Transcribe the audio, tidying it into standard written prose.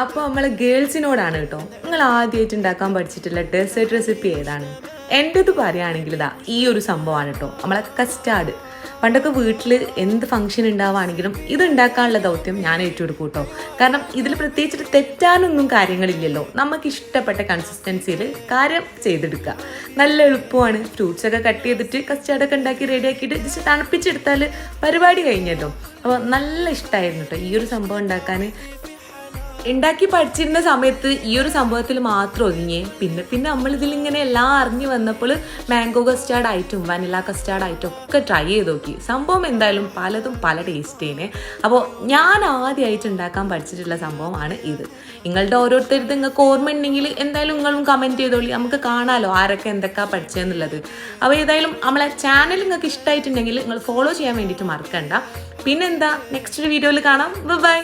അപ്പോൾ നമ്മൾ ഗേൾസിനോടാണ് കേട്ടോ, നിങ്ങൾ ആദ്യമായിട്ട് ഉണ്ടാക്കാൻ പഠിച്ചിട്ടുള്ള ഡെസേർട്ട് റെസിപ്പി ഏതാണ്? എൻ്റെത് പറയുകയാണെങ്കിൽ ഇതാ ഈ ഒരു സംഭവമാണ് കേട്ടോ, നമ്മളെ കസ്റ്റാർഡ്. പണ്ടൊക്കെ വീട്ടിൽ എന്ത് ഫംഗ്ഷൻ ഉണ്ടാവുകയാണെങ്കിലും ഇത് ഉണ്ടാക്കാനുള്ള ദൗത്യം ഞാൻ ഏറ്റെടുക്കും കേട്ടോ. കാരണം ഇതിൽ പ്രത്യേകിച്ചിട്ട് തെറ്റാനൊന്നും കാര്യങ്ങളില്ലല്ലോ, നമുക്ക് ഇഷ്ടപ്പെട്ട കൺസിസ്റ്റൻസിയിൽ കാര്യം ചെയ്തെടുക്കുക. നല്ല എളുപ്പമാണ്. ഫ്രൂട്ട്സൊക്കെ കട്ട് ചെയ്തിട്ട് കസ്റ്റാർഡൊക്കെ ഉണ്ടാക്കി റെഡിയാക്കിയിട്ട് ജസ്റ്റ് തണുപ്പിച്ചെടുത്താൽ പരിപാടി കഴിഞ്ഞല്ലോ. അപ്പോൾ നല്ല ഇഷ്ടമായിരുന്നു കേട്ടോ ഈ ഒരു സംഭവം ഉണ്ടാക്കാൻ. ഉണ്ടാക്കി പഠിച്ചിരുന്ന സമയത്ത് ഈ ഒരു സംഭവത്തിൽ മാത്രം ഒതുങ്ങിയേ. പിന്നെ നമ്മളിതിലിങ്ങനെ എല്ലാം അറിഞ്ഞു വന്നപ്പോൾ മാംഗോ കസ്റ്റാർഡ് ആയിട്ടും വനില കസ്റ്റാർഡ് ആയിട്ടും ഒക്കെ ട്രൈ ചെയ്ത് നോക്കി. സംഭവം എന്തായാലും പലതും പല ടേസ്റ്റേനെ. അപ്പോൾ ഞാൻ ആദ്യമായിട്ട് ഉണ്ടാക്കാൻ പഠിച്ചിട്ടുള്ള സംഭവമാണ് ഇത്. നിങ്ങളുടെ ഓരോരുത്തരുത് നിങ്ങൾക്ക് ഓർമ്മ ഉണ്ടെങ്കിൽ എന്തായാലും നിങ്ങളും കമൻറ്റ് ചെയ്തോളി, നമുക്ക് കാണാമല്ലോ ആരൊക്കെ എന്തൊക്കെയാണ് പഠിച്ചതെന്നുള്ളത്. അപ്പോൾ ഏതായാലും നമ്മളെ ചാനൽ നിങ്ങൾക്ക് ഇഷ്ടമായിട്ടുണ്ടെങ്കിൽ നിങ്ങൾ ഫോളോ ചെയ്യാൻ വേണ്ടിയിട്ട് മറക്കണ്ട. പിന്നെന്താ, നെക്സ്റ്റ് വീഡിയോയിൽ കാണാം. ബൈ.